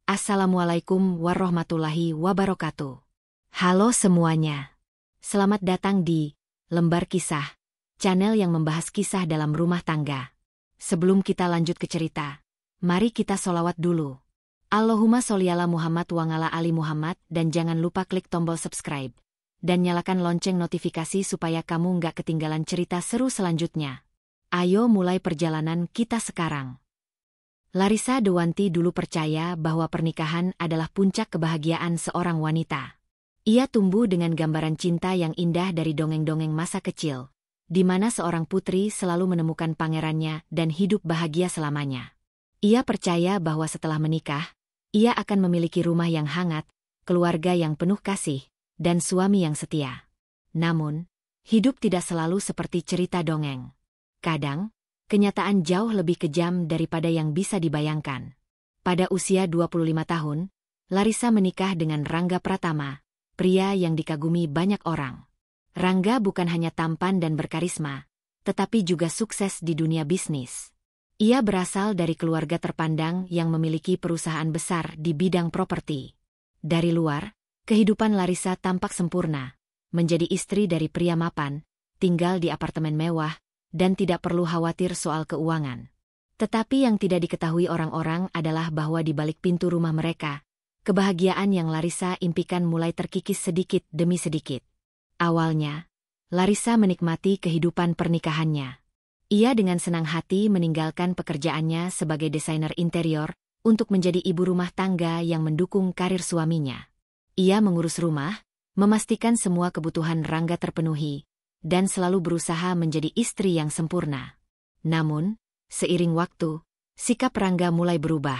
Assalamualaikum warahmatullahi wabarakatuh. Halo semuanya. Selamat datang di Lembar Kisah, channel yang membahas kisah dalam rumah tangga. Sebelum kita lanjut ke cerita, mari kita sholawat dulu. Allahumma sholli ala Muhammad wa ala ali Muhammad, dan jangan lupa klik tombol subscribe dan nyalakan lonceng notifikasi supaya kamu nggak ketinggalan cerita seru selanjutnya. Ayo mulai perjalanan kita sekarang. Larissa Dewanti dulu percaya bahwa pernikahan adalah puncak kebahagiaan seorang wanita. Ia tumbuh dengan gambaran cinta yang indah dari dongeng-dongeng masa kecil, di mana seorang putri selalu menemukan pangerannya dan hidup bahagia selamanya. Ia percaya bahwa setelah menikah, ia akan memiliki rumah yang hangat, keluarga yang penuh kasih, dan suami yang setia. Namun, hidup tidak selalu seperti cerita dongeng. Kadang, kenyataan jauh lebih kejam daripada yang bisa dibayangkan. Pada usia 25 tahun, Larissa menikah dengan Rangga Pratama, pria yang dikagumi banyak orang. Rangga bukan hanya tampan dan berkarisma, tetapi juga sukses di dunia bisnis. Ia berasal dari keluarga terpandang yang memiliki perusahaan besar di bidang properti. Dari luar, kehidupan Larissa tampak sempurna, menjadi istri dari pria mapan, tinggal di apartemen mewah, dan tidak perlu khawatir soal keuangan. Tetapi yang tidak diketahui orang-orang adalah bahwa di balik pintu rumah mereka, kebahagiaan yang Larissa impikan mulai terkikis sedikit demi sedikit. Awalnya, Larissa menikmati kehidupan pernikahannya. Ia dengan senang hati meninggalkan pekerjaannya sebagai desainer interior untuk menjadi ibu rumah tangga yang mendukung karir suaminya. Ia mengurus rumah, memastikan semua kebutuhan Rangga terpenuhi, dan selalu berusaha menjadi istri yang sempurna. Namun, seiring waktu, sikap Rangga mulai berubah.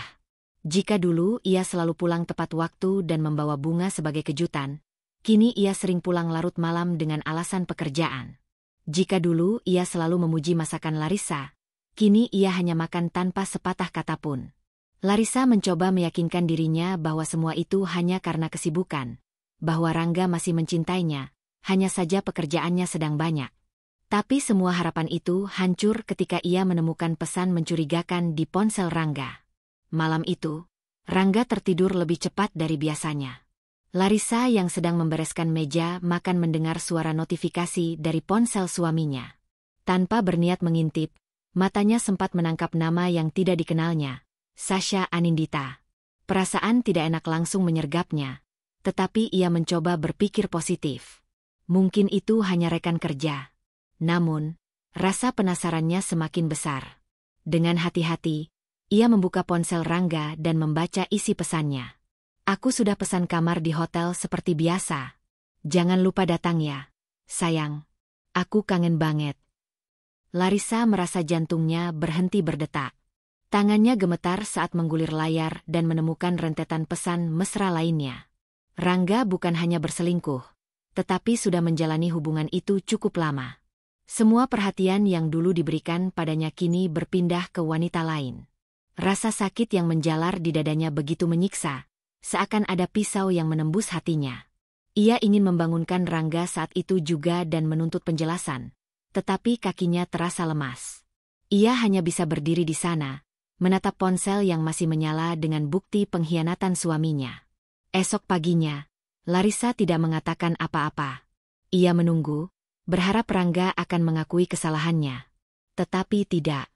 Jika dulu ia selalu pulang tepat waktu dan membawa bunga sebagai kejutan, kini ia sering pulang larut malam dengan alasan pekerjaan. Jika dulu ia selalu memuji masakan Larissa, kini ia hanya makan tanpa sepatah kata pun. Larissa mencoba meyakinkan dirinya bahwa semua itu hanya karena kesibukan, bahwa Rangga masih mencintainya, hanya saja pekerjaannya sedang banyak. Tapi semua harapan itu hancur ketika ia menemukan pesan mencurigakan di ponsel Rangga. Malam itu, Rangga tertidur lebih cepat dari biasanya. Larissa yang sedang membereskan meja makan mendengar suara notifikasi dari ponsel suaminya. Tanpa berniat mengintip, matanya sempat menangkap nama yang tidak dikenalnya, Sasha Anindita. Perasaan tidak enak langsung menyergapnya, tetapi ia mencoba berpikir positif. Mungkin itu hanya rekan kerja. Namun, rasa penasarannya semakin besar. Dengan hati-hati, ia membuka ponsel Rangga dan membaca isi pesannya. Aku sudah pesan kamar di hotel seperti biasa. Jangan lupa datang ya, sayang. Aku kangen banget. Larissa merasa jantungnya berhenti berdetak. Tangannya gemetar saat menggulir layar dan menemukan rentetan pesan mesra lainnya. Rangga bukan hanya berselingkuh, tetapi sudah menjalani hubungan itu cukup lama. Semua perhatian yang dulu diberikan padanya kini berpindah ke wanita lain. Rasa sakit yang menjalar di dadanya begitu menyiksa, seakan ada pisau yang menembus hatinya. Ia ingin membangunkan Rangga saat itu juga dan menuntut penjelasan, tetapi kakinya terasa lemas. Ia hanya bisa berdiri di sana, menatap ponsel yang masih menyala dengan bukti pengkhianatan suaminya. Esok paginya, Larissa tidak mengatakan apa-apa. Ia menunggu, berharap Rangga akan mengakui kesalahannya. Tetapi tidak.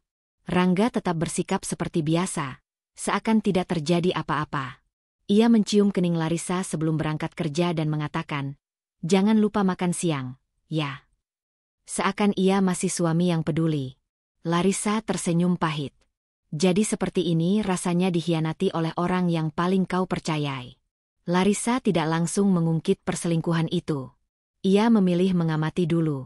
Rangga tetap bersikap seperti biasa, seakan tidak terjadi apa-apa. Ia mencium kening Larissa sebelum berangkat kerja dan mengatakan, "Jangan lupa makan siang, ya." Seakan ia masih suami yang peduli. Larissa tersenyum pahit. Jadi seperti ini rasanya dikhianati oleh orang yang paling kau percayai. Larissa tidak langsung mengungkit perselingkuhan itu. Ia memilih mengamati dulu.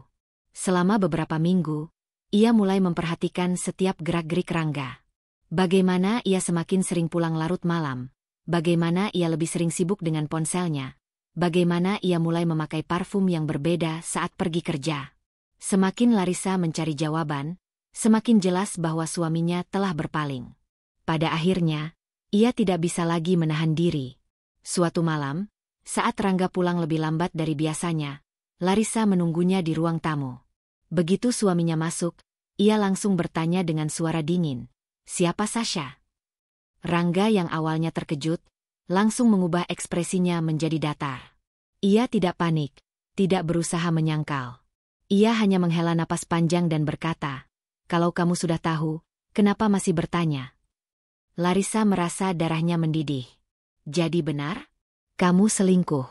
Selama beberapa minggu, ia mulai memperhatikan setiap gerak-gerik Rangga. Bagaimana ia semakin sering pulang larut malam, bagaimana ia lebih sering sibuk dengan ponselnya, bagaimana ia mulai memakai parfum yang berbeda saat pergi kerja. Semakin Larissa mencari jawaban, semakin jelas bahwa suaminya telah berpaling. Pada akhirnya, ia tidak bisa lagi menahan diri. Suatu malam, saat Rangga pulang lebih lambat dari biasanya, Larissa menunggunya di ruang tamu. Begitu suaminya masuk, ia langsung bertanya dengan suara dingin, "Siapa Sasha?" Rangga yang awalnya terkejut, langsung mengubah ekspresinya menjadi datar. Ia tidak panik, tidak berusaha menyangkal. Ia hanya menghela napas panjang dan berkata, "Kalau kamu sudah tahu, kenapa masih bertanya?" Larissa merasa darahnya mendidih. "Jadi benar? Kamu selingkuh?"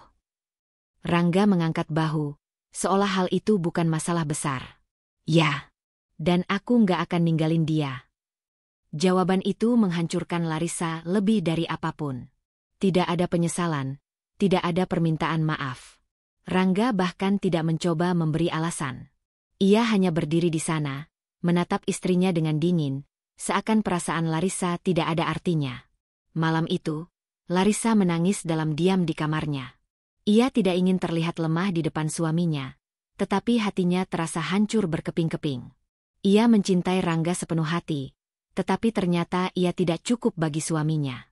Rangga mengangkat bahu, seolah hal itu bukan masalah besar. "Ya, dan aku nggak akan ninggalin dia." Jawaban itu menghancurkan Larissa lebih dari apapun. Tidak ada penyesalan, tidak ada permintaan maaf. Rangga bahkan tidak mencoba memberi alasan. Ia hanya berdiri di sana, menatap istrinya dengan dingin, seakan perasaan Larissa tidak ada artinya. Malam itu, Larissa menangis dalam diam di kamarnya. Ia tidak ingin terlihat lemah di depan suaminya, tetapi hatinya terasa hancur berkeping-keping. Ia mencintai Rangga sepenuh hati, tetapi ternyata ia tidak cukup bagi suaminya.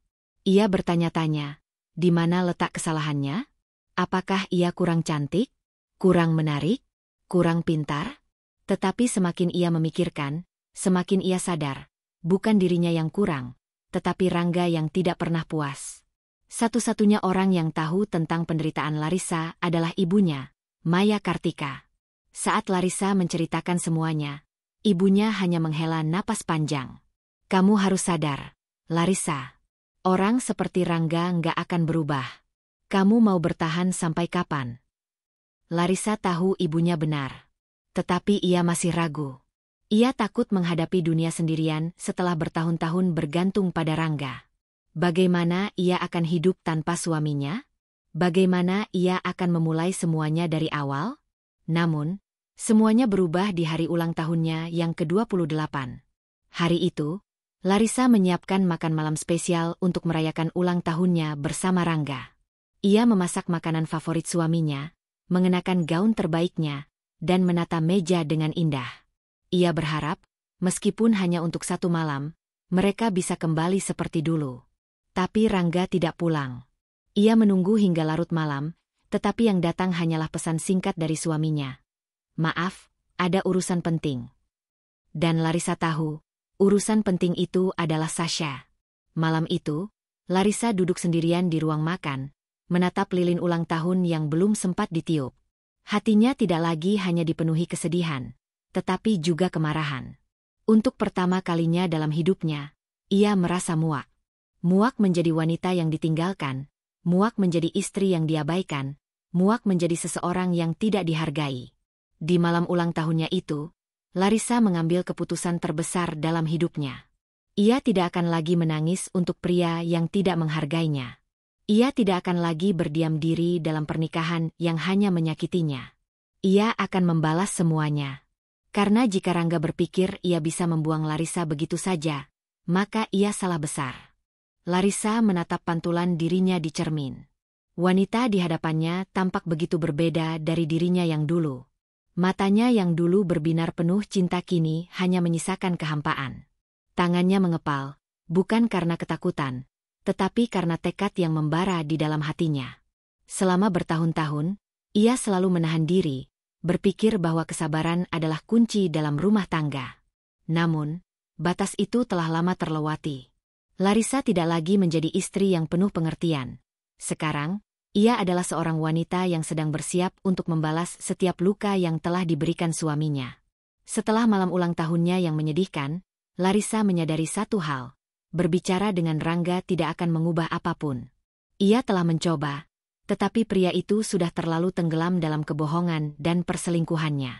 Ia bertanya-tanya, di mana letak kesalahannya? Apakah ia kurang cantik? Kurang menarik? Kurang pintar? Tetapi semakin ia memikirkan, semakin ia sadar, bukan dirinya yang kurang, tetapi Rangga yang tidak pernah puas. Satu-satunya orang yang tahu tentang penderitaan Larissa adalah ibunya, Maya Kartika. Saat Larissa menceritakan semuanya, ibunya hanya menghela napas panjang. "Kamu harus sadar, Larissa. Orang seperti Rangga nggak akan berubah. Kamu mau bertahan sampai kapan?" Larissa tahu ibunya benar. Tetapi ia masih ragu. Ia takut menghadapi dunia sendirian setelah bertahun-tahun bergantung pada Rangga. Bagaimana ia akan hidup tanpa suaminya? Bagaimana ia akan memulai semuanya dari awal? Namun, semuanya berubah di hari ulang tahunnya yang ke-28. Hari itu, Larissa menyiapkan makan malam spesial untuk merayakan ulang tahunnya bersama Rangga. Ia memasak makanan favorit suaminya, mengenakan gaun terbaiknya, dan menata meja dengan indah. Ia berharap, meskipun hanya untuk satu malam, mereka bisa kembali seperti dulu. Tapi Rangga tidak pulang. Ia menunggu hingga larut malam, tetapi yang datang hanyalah pesan singkat dari suaminya. "Maaf, ada urusan penting." Dan Larissa tahu, urusan penting itu adalah Sasha. Malam itu, Larissa duduk sendirian di ruang makan, menatap lilin ulang tahun yang belum sempat ditiup. Hatinya tidak lagi hanya dipenuhi kesedihan, tetapi juga kemarahan. Untuk pertama kalinya dalam hidupnya, ia merasa muak. Muak menjadi wanita yang ditinggalkan, muak menjadi istri yang diabaikan, muak menjadi seseorang yang tidak dihargai. Di malam ulang tahunnya itu, Larissa mengambil keputusan terbesar dalam hidupnya. Ia tidak akan lagi menangis untuk pria yang tidak menghargainya. Ia tidak akan lagi berdiam diri dalam pernikahan yang hanya menyakitinya. Ia akan membalas semuanya. Karena jika Rangga berpikir ia bisa membuang Larissa begitu saja, maka ia salah besar. Larissa menatap pantulan dirinya di cermin. Wanita di hadapannya tampak begitu berbeda dari dirinya yang dulu. Matanya yang dulu berbinar penuh cinta kini hanya menyisakan kehampaan. Tangannya mengepal, bukan karena ketakutan, tetapi karena tekad yang membara di dalam hatinya. Selama bertahun-tahun, ia selalu menahan diri, berpikir bahwa kesabaran adalah kunci dalam rumah tangga. Namun, batas itu telah lama terlewati. Larissa tidak lagi menjadi istri yang penuh pengertian. Sekarang, ia adalah seorang wanita yang sedang bersiap untuk membalas setiap luka yang telah diberikan suaminya. Setelah malam ulang tahunnya yang menyedihkan, Larissa menyadari satu hal. Berbicara dengan Rangga tidak akan mengubah apapun. Ia telah mencoba, tetapi pria itu sudah terlalu tenggelam dalam kebohongan dan perselingkuhannya.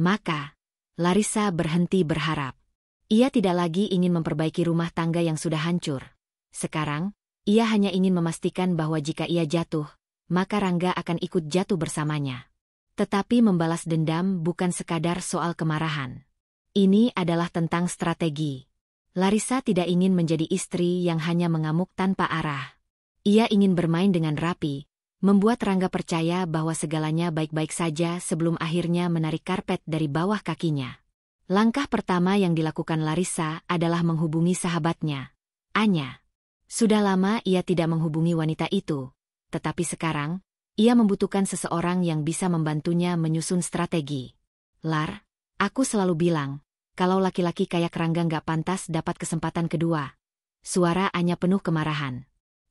Maka, Larissa berhenti berharap. Ia tidak lagi ingin memperbaiki rumah tangga yang sudah hancur. Sekarang, ia hanya ingin memastikan bahwa jika ia jatuh, maka Rangga akan ikut jatuh bersamanya. Tetapi membalas dendam bukan sekadar soal kemarahan. Ini adalah tentang strategi. Larissa tidak ingin menjadi istri yang hanya mengamuk tanpa arah. Ia ingin bermain dengan rapi, membuat Rangga percaya bahwa segalanya baik-baik saja sebelum akhirnya menarik karpet dari bawah kakinya. Langkah pertama yang dilakukan Larissa adalah menghubungi sahabatnya, Anya. Sudah lama ia tidak menghubungi wanita itu, tetapi sekarang, ia membutuhkan seseorang yang bisa membantunya menyusun strategi. "Lar, aku selalu bilang, kalau laki-laki kayak Rangga nggak pantas dapat kesempatan kedua." Suara Anya penuh kemarahan.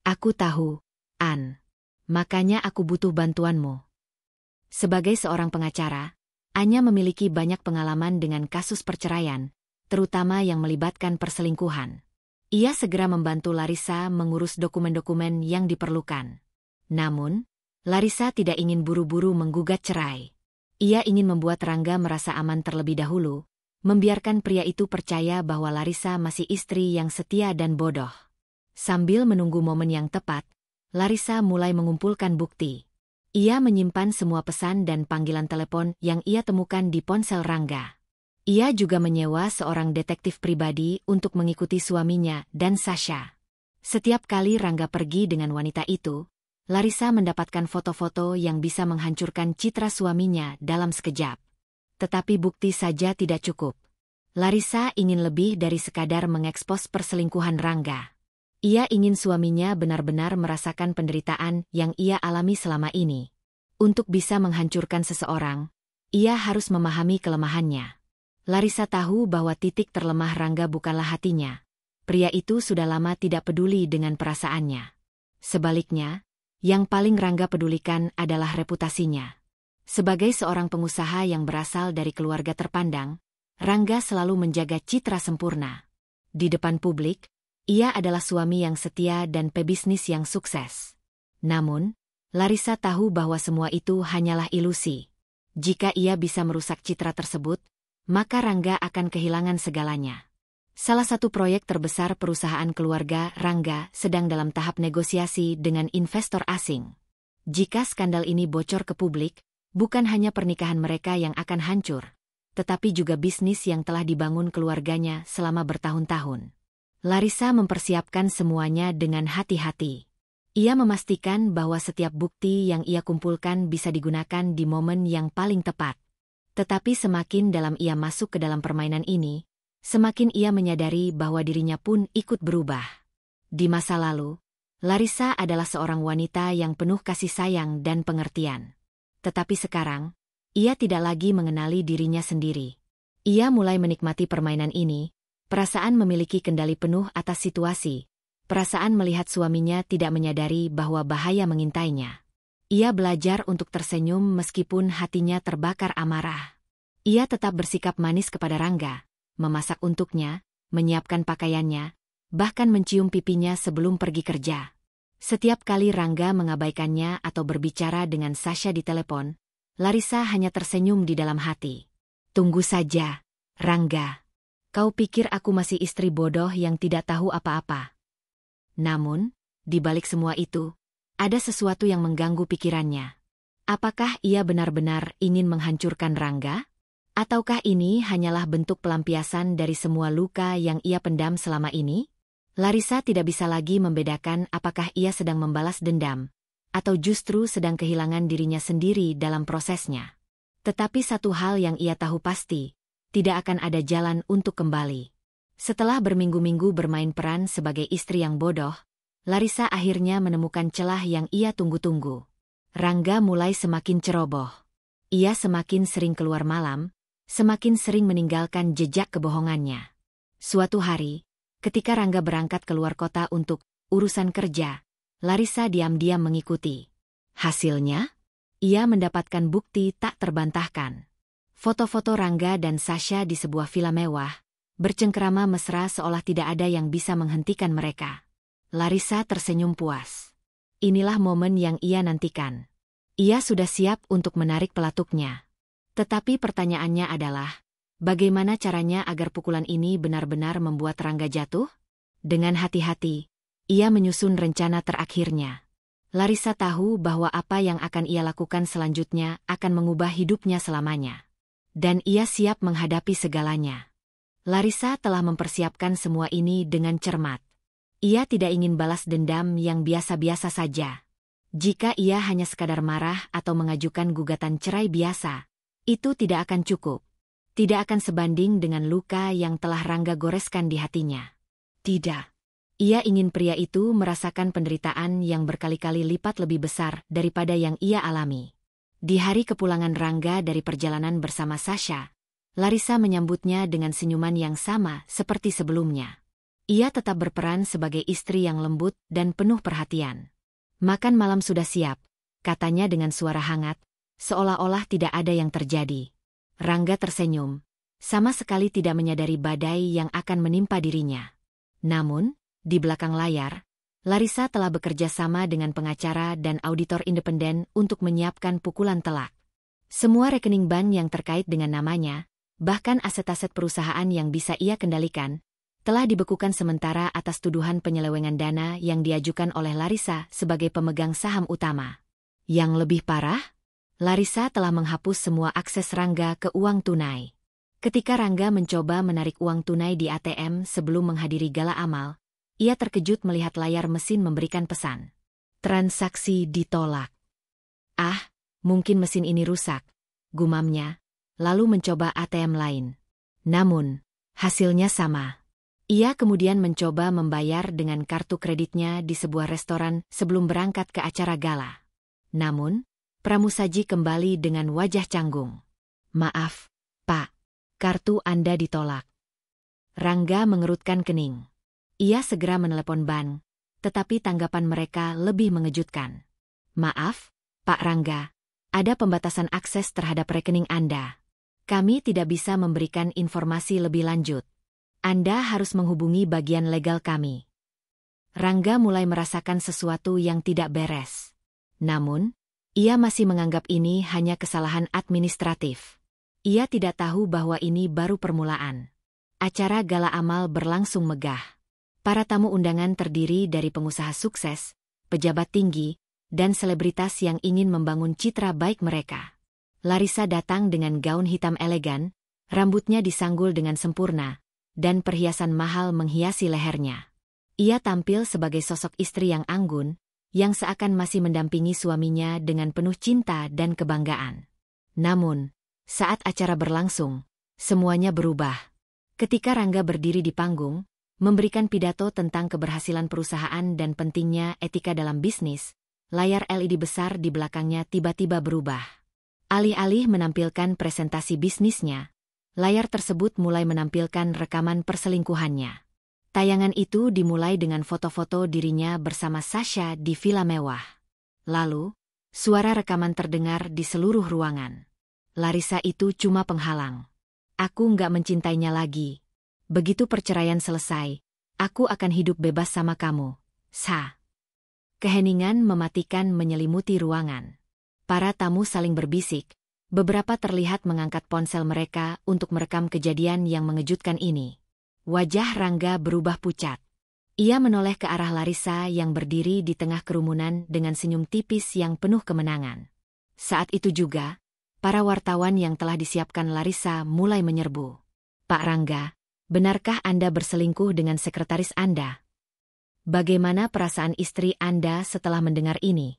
Aku tahu, An. Makanya aku butuh bantuanmu. Sebagai seorang pengacara, Anya memiliki banyak pengalaman dengan kasus perceraian, terutama yang melibatkan perselingkuhan. Ia segera membantu Larissa mengurus dokumen-dokumen yang diperlukan. Namun, Larissa tidak ingin buru-buru menggugat cerai. Ia ingin membuat Rangga merasa aman terlebih dahulu, membiarkan pria itu percaya bahwa Larissa masih istri yang setia dan bodoh. Sambil menunggu momen yang tepat, Larissa mulai mengumpulkan bukti. Ia menyimpan semua pesan dan panggilan telepon yang ia temukan di ponsel Rangga. Ia juga menyewa seorang detektif pribadi untuk mengikuti suaminya dan Sasha. Setiap kali Rangga pergi dengan wanita itu, Larissa mendapatkan foto-foto yang bisa menghancurkan citra suaminya dalam sekejap. Tetapi bukti saja tidak cukup. Larissa ingin lebih dari sekadar mengekspos perselingkuhan Rangga. Ia ingin suaminya benar-benar merasakan penderitaan yang ia alami selama ini. Untuk bisa menghancurkan seseorang, ia harus memahami kelemahannya. Larissa tahu bahwa titik terlemah Rangga bukanlah hatinya. Pria itu sudah lama tidak peduli dengan perasaannya. Sebaliknya, yang paling Rangga pedulikan adalah reputasinya. Sebagai seorang pengusaha yang berasal dari keluarga terpandang, Rangga selalu menjaga citra sempurna. Di depan publik, ia adalah suami yang setia dan pebisnis yang sukses. Namun, Larissa tahu bahwa semua itu hanyalah ilusi. Jika ia bisa merusak citra tersebut, maka Rangga akan kehilangan segalanya. Salah satu proyek terbesar perusahaan keluarga Rangga sedang dalam tahap negosiasi dengan investor asing. Jika skandal ini bocor ke publik, bukan hanya pernikahan mereka yang akan hancur, tetapi juga bisnis yang telah dibangun keluarganya selama bertahun-tahun. Larissa mempersiapkan semuanya dengan hati-hati. Ia memastikan bahwa setiap bukti yang ia kumpulkan bisa digunakan di momen yang paling tepat. Tetapi semakin dalam ia masuk ke dalam permainan ini, semakin ia menyadari bahwa dirinya pun ikut berubah. Di masa lalu, Larissa adalah seorang wanita yang penuh kasih sayang dan pengertian. Tetapi sekarang, ia tidak lagi mengenali dirinya sendiri. Ia mulai menikmati permainan ini. Perasaan memiliki kendali penuh atas situasi. Perasaan melihat suaminya tidak menyadari bahwa bahaya mengintainya. Ia belajar untuk tersenyum meskipun hatinya terbakar amarah. Ia tetap bersikap manis kepada Rangga, memasak untuknya, menyiapkan pakaiannya, bahkan mencium pipinya sebelum pergi kerja. Setiap kali Rangga mengabaikannya atau berbicara dengan Sasha di telepon, Larissa hanya tersenyum di dalam hati. Tunggu saja, Rangga. Kau pikir aku masih istri bodoh yang tidak tahu apa-apa? Namun, di balik semua itu, ada sesuatu yang mengganggu pikirannya. Apakah ia benar-benar ingin menghancurkan Rangga? Ataukah ini hanyalah bentuk pelampiasan dari semua luka yang ia pendam selama ini? Larissa tidak bisa lagi membedakan apakah ia sedang membalas dendam, atau justru sedang kehilangan dirinya sendiri dalam prosesnya. Tetapi satu hal yang ia tahu pasti, tidak akan ada jalan untuk kembali. Setelah berminggu-minggu bermain peran sebagai istri yang bodoh, Larissa akhirnya menemukan celah yang ia tunggu-tunggu. Rangga mulai semakin ceroboh. Ia semakin sering keluar malam, semakin sering meninggalkan jejak kebohongannya. Suatu hari, ketika Rangga berangkat keluar kota untuk urusan kerja, Larissa diam-diam mengikuti. Hasilnya, ia mendapatkan bukti tak terbantahkan. Foto-foto Rangga dan Sasha di sebuah villa mewah, bercengkerama mesra seolah tidak ada yang bisa menghentikan mereka. Larissa tersenyum puas. Inilah momen yang ia nantikan. Ia sudah siap untuk menarik pelatuknya. Tetapi pertanyaannya adalah, bagaimana caranya agar pukulan ini benar-benar membuat Rangga jatuh? Dengan hati-hati, ia menyusun rencana terakhirnya. Larissa tahu bahwa apa yang akan ia lakukan selanjutnya akan mengubah hidupnya selamanya. Dan ia siap menghadapi segalanya. Larissa telah mempersiapkan semua ini dengan cermat. Ia tidak ingin balas dendam yang biasa-biasa saja. Jika ia hanya sekadar marah atau mengajukan gugatan cerai biasa, itu tidak akan cukup. Tidak akan sebanding dengan luka yang telah Rangga goreskan di hatinya. Tidak. Ia ingin pria itu merasakan penderitaan yang berkali-kali lipat lebih besar daripada yang ia alami. Di hari kepulangan Rangga dari perjalanan bersama Sasha, Larissa menyambutnya dengan senyuman yang sama seperti sebelumnya. Ia tetap berperan sebagai istri yang lembut dan penuh perhatian. Makan malam sudah siap, katanya dengan suara hangat, seolah-olah tidak ada yang terjadi. Rangga tersenyum, sama sekali tidak menyadari badai yang akan menimpa dirinya. Namun, di belakang layar, Larissa telah bekerja sama dengan pengacara dan auditor independen untuk menyiapkan pukulan telak. Semua rekening bank yang terkait dengan namanya, bahkan aset-aset perusahaan yang bisa ia kendalikan, telah dibekukan sementara atas tuduhan penyelewengan dana yang diajukan oleh Larissa sebagai pemegang saham utama. Yang lebih parah, Larissa telah menghapus semua akses Rangga ke uang tunai. Ketika Rangga mencoba menarik uang tunai di ATM sebelum menghadiri gala amal, ia terkejut melihat layar mesin memberikan pesan. Transaksi ditolak. Ah, mungkin mesin ini rusak, gumamnya, lalu mencoba ATM lain. Namun, hasilnya sama. Ia kemudian mencoba membayar dengan kartu kreditnya di sebuah restoran sebelum berangkat ke acara gala. Namun, pramusaji kembali dengan wajah canggung. Maaf, Pak, kartu Anda ditolak. Rangga mengerutkan kening. Ia segera menelepon bank, tetapi tanggapan mereka lebih mengejutkan. Maaf, Pak Rangga, ada pembatasan akses terhadap rekening Anda. Kami tidak bisa memberikan informasi lebih lanjut. Anda harus menghubungi bagian legal kami. Rangga mulai merasakan sesuatu yang tidak beres. Namun, ia masih menganggap ini hanya kesalahan administratif. Ia tidak tahu bahwa ini baru permulaan. Acara gala amal berlangsung megah. Para tamu undangan terdiri dari pengusaha sukses, pejabat tinggi, dan selebritas yang ingin membangun citra baik mereka. Larissa datang dengan gaun hitam elegan, rambutnya disanggul dengan sempurna, dan perhiasan mahal menghiasi lehernya. Ia tampil sebagai sosok istri yang anggun, yang seakan masih mendampingi suaminya dengan penuh cinta dan kebanggaan. Namun, saat acara berlangsung, semuanya berubah. Ketika Rangga berdiri di panggung, memberikan pidato tentang keberhasilan perusahaan dan pentingnya etika dalam bisnis, layar LED besar di belakangnya tiba-tiba berubah. Alih-alih menampilkan presentasi bisnisnya, layar tersebut mulai menampilkan rekaman perselingkuhannya. Tayangan itu dimulai dengan foto-foto dirinya bersama Sasha di villa mewah. Lalu, suara rekaman terdengar di seluruh ruangan. Larissa itu cuma penghalang. Aku nggak mencintainya lagi. Begitu perceraian selesai, aku akan hidup bebas sama kamu, Sa. Keheningan mematikan menyelimuti ruangan. Para tamu saling berbisik. Beberapa terlihat mengangkat ponsel mereka untuk merekam kejadian yang mengejutkan ini. Wajah Rangga berubah pucat. Ia menoleh ke arah Larissa yang berdiri di tengah kerumunan dengan senyum tipis yang penuh kemenangan. Saat itu juga, para wartawan yang telah disiapkan Larissa mulai menyerbu. Pak Rangga, benarkah Anda berselingkuh dengan sekretaris Anda? Bagaimana perasaan istri Anda setelah mendengar ini?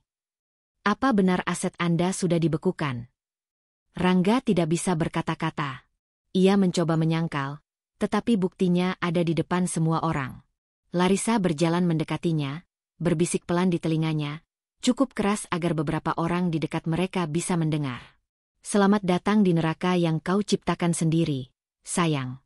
Apa benar aset Anda sudah dibekukan? Rangga tidak bisa berkata-kata. Ia mencoba menyangkal, tetapi buktinya ada di depan semua orang. Larissa berjalan mendekatinya, berbisik pelan di telinganya, cukup keras agar beberapa orang di dekat mereka bisa mendengar. Selamat datang di neraka yang kau ciptakan sendiri, sayang.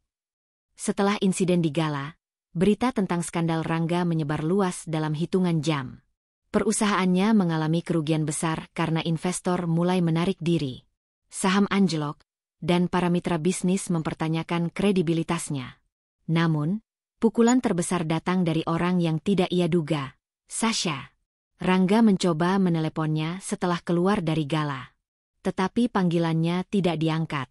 Setelah insiden di gala, berita tentang skandal Rangga menyebar luas dalam hitungan jam. Perusahaannya mengalami kerugian besar karena investor mulai menarik diri. Saham anjlok, dan para mitra bisnis mempertanyakan kredibilitasnya. Namun, pukulan terbesar datang dari orang yang tidak ia duga, Sasha. Rangga mencoba meneleponnya setelah keluar dari gala. Tetapi panggilannya tidak diangkat.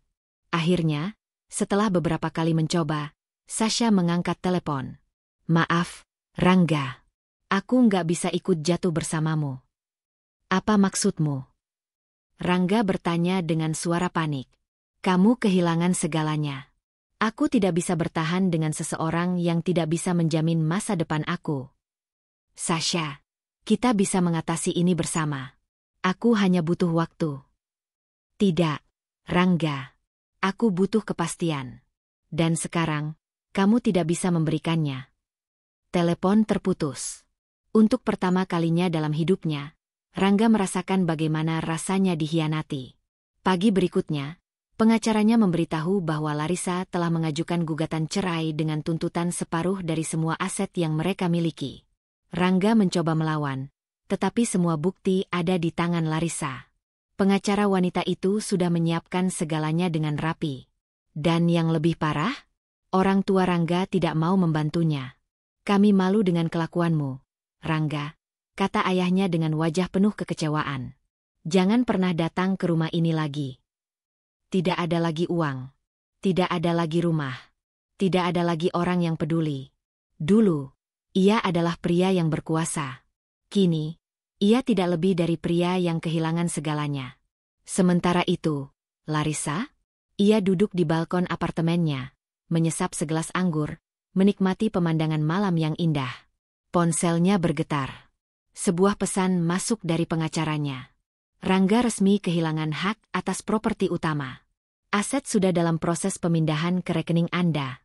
Akhirnya, setelah beberapa kali mencoba, Sasha mengangkat telepon. Maaf, Rangga. Aku nggak bisa ikut jatuh bersamamu. Apa maksudmu? Rangga bertanya dengan suara panik. Kamu kehilangan segalanya. Aku tidak bisa bertahan dengan seseorang yang tidak bisa menjamin masa depan aku. Sasha, kita bisa mengatasi ini bersama. Aku hanya butuh waktu. Tidak, Rangga. Aku butuh kepastian. Dan sekarang, kamu tidak bisa memberikannya. Telepon terputus. Untuk pertama kalinya dalam hidupnya, Rangga merasakan bagaimana rasanya dikhianati. Pagi berikutnya, Pengacaranya memberitahu bahwa Larissa telah mengajukan gugatan cerai dengan tuntutan separuh dari semua aset yang mereka miliki. Rangga mencoba melawan, tetapi semua bukti ada di tangan Larissa. Pengacara wanita itu sudah menyiapkan segalanya dengan rapi. Dan yang lebih parah, orang tua Rangga tidak mau membantunya. "Kami malu dengan kelakuanmu, Rangga," kata ayahnya dengan wajah penuh kekecewaan. "Jangan pernah datang ke rumah ini lagi. Tidak ada lagi uang. Tidak ada lagi rumah. Tidak ada lagi orang yang peduli. Dulu, ia adalah pria yang berkuasa. Kini, ia tidak lebih dari pria yang kehilangan segalanya." Sementara itu, Larissa? Ia duduk di balkon apartemennya, menyesap segelas anggur, menikmati pemandangan malam yang indah. Ponselnya bergetar. Sebuah pesan masuk dari pengacaranya. "Rangga resmi kehilangan hak atas properti utama. Aset sudah dalam proses pemindahan ke rekening Anda."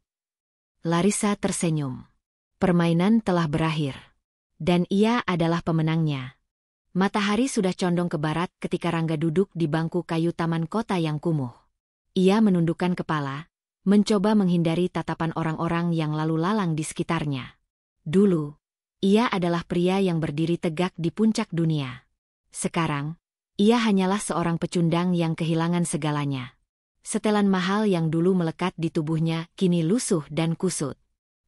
Larissa tersenyum. Permainan telah berakhir. Dan ia adalah pemenangnya. Matahari sudah condong ke barat ketika Rangga duduk di bangku kayu taman kota yang kumuh. Ia menundukkan kepala, mencoba menghindari tatapan orang-orang yang lalu lalang di sekitarnya. Dulu, ia adalah pria yang berdiri tegak di puncak dunia. Sekarang, ia hanyalah seorang pecundang yang kehilangan segalanya. Setelan mahal yang dulu melekat di tubuhnya kini lusuh dan kusut.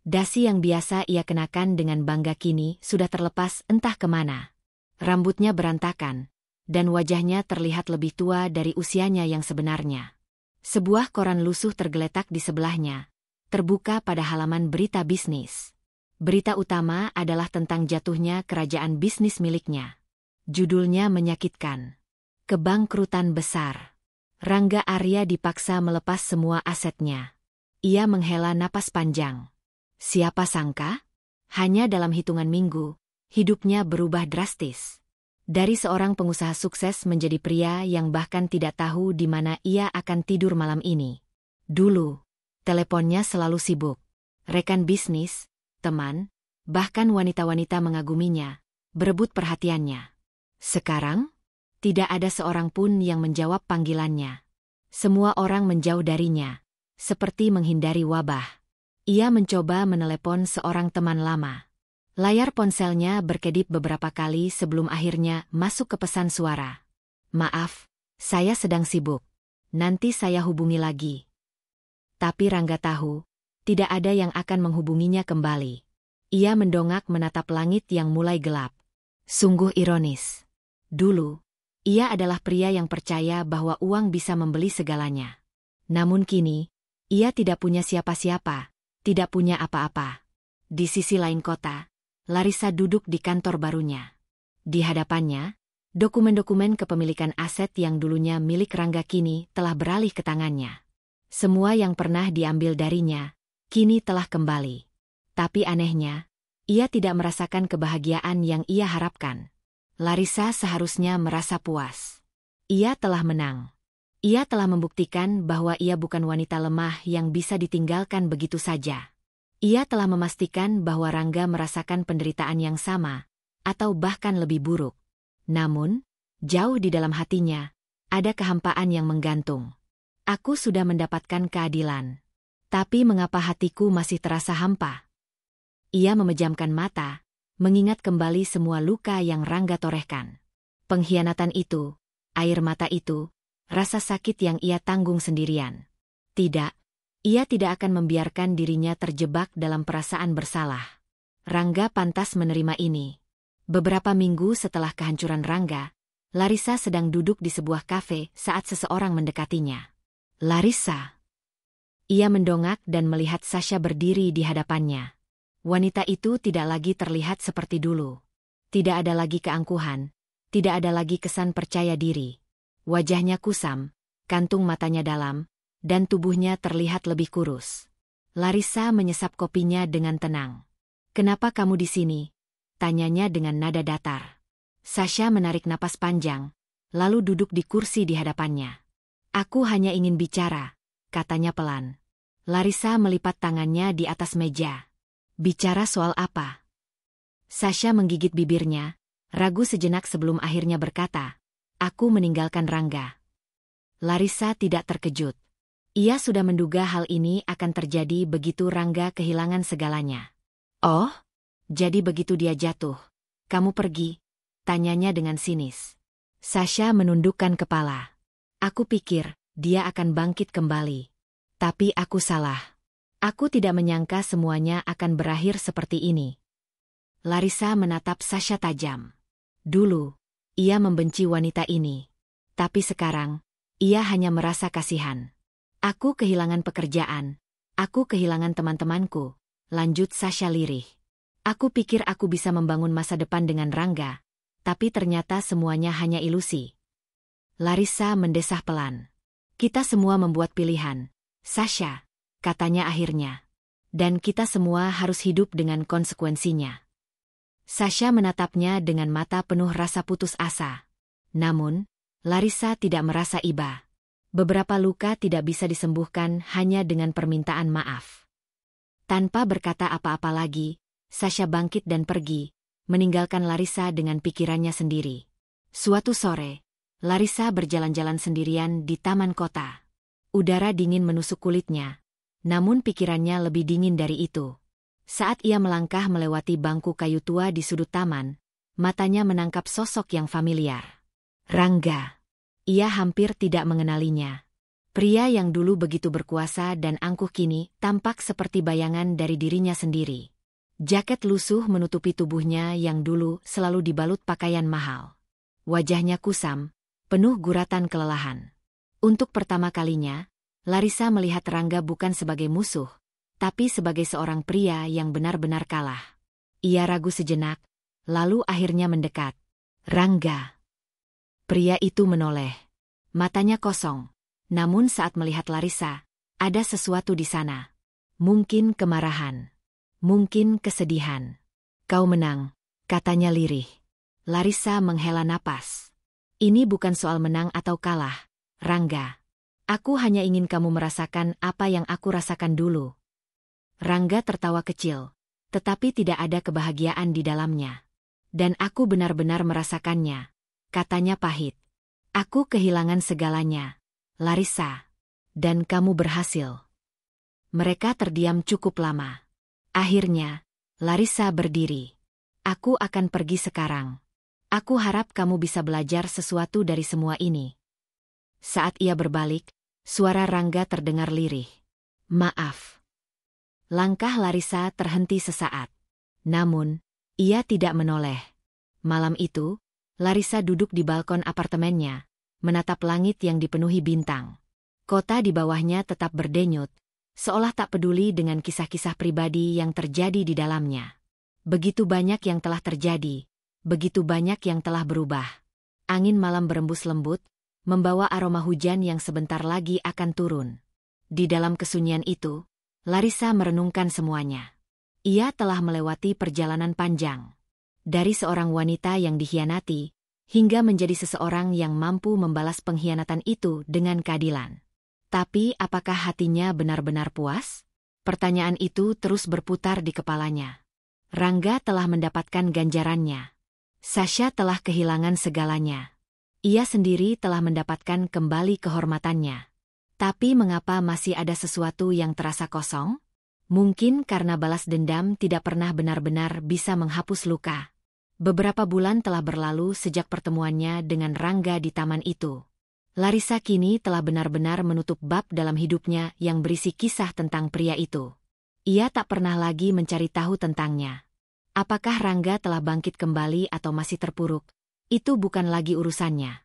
Dasi yang biasa ia kenakan dengan bangga kini sudah terlepas entah kemana. Rambutnya berantakan, dan wajahnya terlihat lebih tua dari usianya yang sebenarnya. Sebuah koran lusuh tergeletak di sebelahnya, terbuka pada halaman berita bisnis. Berita utama adalah tentang jatuhnya kerajaan bisnis miliknya. Judulnya menyakitkan. Kebangkrutan besar. Rangga Arya dipaksa melepas semua asetnya. Ia menghela napas panjang. Siapa sangka? Hanya dalam hitungan minggu, hidupnya berubah drastis. Dari seorang pengusaha sukses menjadi pria yang bahkan tidak tahu di mana ia akan tidur malam ini. Dulu, teleponnya selalu sibuk. Rekan bisnis, teman, bahkan wanita-wanita mengaguminya, berebut perhatiannya. Sekarang, tidak ada seorang pun yang menjawab panggilannya. Semua orang menjauh darinya, seperti menghindari wabah. Ia mencoba menelepon seorang teman lama. Layar ponselnya berkedip beberapa kali sebelum akhirnya masuk ke pesan suara. "Maaf, saya sedang sibuk. Nanti saya hubungi lagi." Tapi Rangga tahu, tidak ada yang akan menghubunginya kembali. Ia mendongak menatap langit yang mulai gelap. Sungguh ironis. Dulu, ia adalah pria yang percaya bahwa uang bisa membeli segalanya. Namun kini, ia tidak punya siapa-siapa, tidak punya apa-apa. Di sisi lain kota, Larissa duduk di kantor barunya. Di hadapannya, dokumen-dokumen kepemilikan aset yang dulunya milik Rangga kini telah beralih ke tangannya. Semua yang pernah diambil darinya, kini telah kembali. Tapi anehnya, ia tidak merasakan kebahagiaan yang ia harapkan. Larissa seharusnya merasa puas. Ia telah menang. Ia telah membuktikan bahwa ia bukan wanita lemah yang bisa ditinggalkan begitu saja. Ia telah memastikan bahwa Rangga merasakan penderitaan yang sama, atau bahkan lebih buruk. Namun, jauh di dalam hatinya, ada kehampaan yang menggantung. "Aku sudah mendapatkan keadilan. Tapi mengapa hatiku masih terasa hampa?" Ia memejamkan mata, mengingat kembali semua luka yang Rangga torehkan. Pengkhianatan itu, air mata itu, rasa sakit yang ia tanggung sendirian. Tidak. Ia tidak akan membiarkan dirinya terjebak dalam perasaan bersalah. Rangga pantas menerima ini. Beberapa minggu setelah kehancuran Rangga, Larissa sedang duduk di sebuah kafe saat seseorang mendekatinya. "Larissa." Ia mendongak dan melihat Sasha berdiri di hadapannya. Wanita itu tidak lagi terlihat seperti dulu. Tidak ada lagi keangkuhan, tidak ada lagi kesan percaya diri. Wajahnya kusam, kantung matanya dalam, dan tubuhnya terlihat lebih kurus. Larissa menyesap kopinya dengan tenang. "Kenapa kamu di sini?" tanyanya dengan nada datar. Sasha menarik napas panjang, lalu duduk di kursi di hadapannya. "Aku hanya ingin bicara," katanya pelan. Larissa melipat tangannya di atas meja. "Bicara soal apa?" Sasha menggigit bibirnya, ragu sejenak sebelum akhirnya berkata, "Aku meninggalkan Rangga." Larissa tidak terkejut. Ia sudah menduga hal ini akan terjadi begitu Rangga kehilangan segalanya. "Oh, jadi begitu dia jatuh. Kamu pergi?" tanyanya dengan sinis. Sasha menundukkan kepala. "Aku pikir dia akan bangkit kembali. Tapi aku salah. Aku tidak menyangka semuanya akan berakhir seperti ini." Larissa menatap Sasha tajam. Dulu, ia membenci wanita ini. Tapi sekarang, ia hanya merasa kasihan. "Aku kehilangan pekerjaan. Aku kehilangan teman-temanku," lanjut Sasha lirih. "Aku pikir aku bisa membangun masa depan dengan Rangga. Tapi ternyata semuanya hanya ilusi." Larissa mendesah pelan. "Kita semua membuat pilihan, Sasha," katanya akhirnya. "Dan kita semua harus hidup dengan konsekuensinya." Sasha menatapnya dengan mata penuh rasa putus asa. Namun, Larissa tidak merasa iba. Beberapa luka tidak bisa disembuhkan hanya dengan permintaan maaf. Tanpa berkata apa-apa lagi, Sasha bangkit dan pergi, meninggalkan Larissa dengan pikirannya sendiri. Suatu sore, Larissa berjalan-jalan sendirian di taman kota. Udara dingin menusuk kulitnya, namun pikirannya lebih dingin dari itu. Saat ia melangkah melewati bangku kayu tua di sudut taman, matanya menangkap sosok yang familiar. Rangga. Ia hampir tidak mengenalinya. Pria yang dulu begitu berkuasa dan angkuh kini tampak seperti bayangan dari dirinya sendiri. Jaket lusuh menutupi tubuhnya yang dulu selalu dibalut pakaian mahal. Wajahnya kusam, penuh guratan kelelahan. Untuk pertama kalinya, Larissa melihat Rangga bukan sebagai musuh, tapi sebagai seorang pria yang benar-benar kalah. Ia ragu sejenak, lalu akhirnya mendekat. "Rangga." Pria itu menoleh. Matanya kosong. Namun saat melihat Larissa, ada sesuatu di sana. Mungkin kemarahan. Mungkin kesedihan. "Kau menang," katanya lirih. Larissa menghela napas. "Ini bukan soal menang atau kalah, Rangga. Aku hanya ingin kamu merasakan apa yang aku rasakan dulu." Rangga tertawa kecil, tetapi tidak ada kebahagiaan di dalamnya. "Dan aku benar-benar merasakannya," katanya pahit. "Aku kehilangan segalanya, Larissa. Dan kamu berhasil." Mereka terdiam cukup lama. Akhirnya, Larissa berdiri. "Aku akan pergi sekarang. Aku harap kamu bisa belajar sesuatu dari semua ini." Saat ia berbalik, suara Rangga terdengar lirih. "Maaf." Langkah Larissa terhenti sesaat. Namun, ia tidak menoleh. Malam itu, Larissa duduk di balkon apartemennya, menatap langit yang dipenuhi bintang. Kota di bawahnya tetap berdenyut, seolah tak peduli dengan kisah-kisah pribadi yang terjadi di dalamnya. Begitu banyak yang telah terjadi, begitu banyak yang telah berubah. Angin malam berembus lembut, membawa aroma hujan yang sebentar lagi akan turun. Di dalam kesunyian itu, Larissa merenungkan semuanya. Ia telah melewati perjalanan panjang. Dari seorang wanita yang dikhianati, hingga menjadi seseorang yang mampu membalas pengkhianatan itu dengan keadilan. Tapi apakah hatinya benar-benar puas? Pertanyaan itu terus berputar di kepalanya. Rangga telah mendapatkan ganjarannya. Sasha telah kehilangan segalanya. Ia sendiri telah mendapatkan kembali kehormatannya. Tapi mengapa masih ada sesuatu yang terasa kosong? Mungkin karena balas dendam tidak pernah benar-benar bisa menghapus luka. Beberapa bulan telah berlalu sejak pertemuannya dengan Rangga di taman itu. Larissa kini telah benar-benar menutup bab dalam hidupnya yang berisi kisah tentang pria itu. Ia tak pernah lagi mencari tahu tentangnya. Apakah Rangga telah bangkit kembali atau masih terpuruk? Itu bukan lagi urusannya.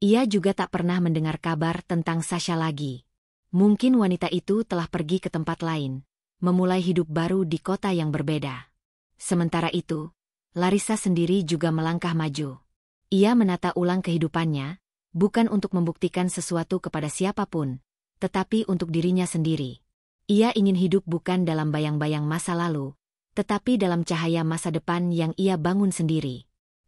Ia juga tak pernah mendengar kabar tentang Sasha lagi. Mungkin wanita itu telah pergi ke tempat lain, memulai hidup baru di kota yang berbeda. Sementara itu, Larissa sendiri juga melangkah maju. Ia menata ulang kehidupannya, bukan untuk membuktikan sesuatu kepada siapapun, tetapi untuk dirinya sendiri. Ia ingin hidup bukan dalam bayang-bayang masa lalu, tetapi dalam cahaya masa depan yang ia bangun sendiri.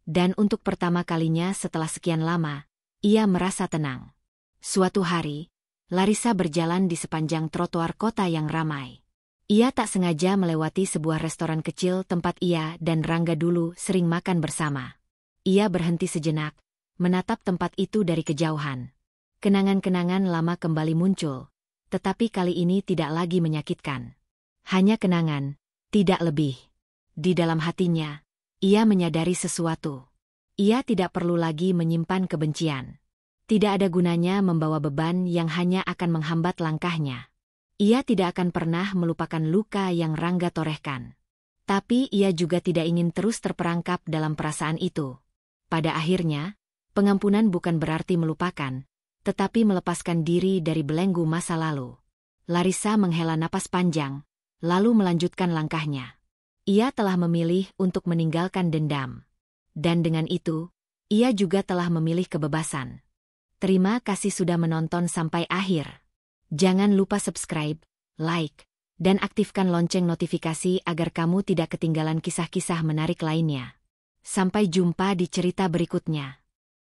Dan untuk pertama kalinya setelah sekian lama, ia merasa tenang. Suatu hari, Larissa berjalan di sepanjang trotoar kota yang ramai. Ia tak sengaja melewati sebuah restoran kecil tempat ia dan Rangga dulu sering makan bersama. Ia berhenti sejenak, menatap tempat itu dari kejauhan. Kenangan-kenangan lama kembali muncul, tetapi kali ini tidak lagi menyakitkan. Hanya kenangan, tidak lebih. Di dalam hatinya, ia menyadari sesuatu. Ia tidak perlu lagi menyimpan kebencian. Tidak ada gunanya membawa beban yang hanya akan menghambat langkahnya. Ia tidak akan pernah melupakan luka yang Rangga torehkan. Tapi ia juga tidak ingin terus terperangkap dalam perasaan itu. Pada akhirnya, pengampunan bukan berarti melupakan, tetapi melepaskan diri dari belenggu masa lalu. Larissa menghela napas panjang, lalu melanjutkan langkahnya. Ia telah memilih untuk meninggalkan dendam. Dan dengan itu, ia juga telah memilih kebebasan. Terima kasih sudah menonton sampai akhir. Jangan lupa subscribe, like, dan aktifkan lonceng notifikasi agar kamu tidak ketinggalan kisah-kisah menarik lainnya. Sampai jumpa di cerita berikutnya.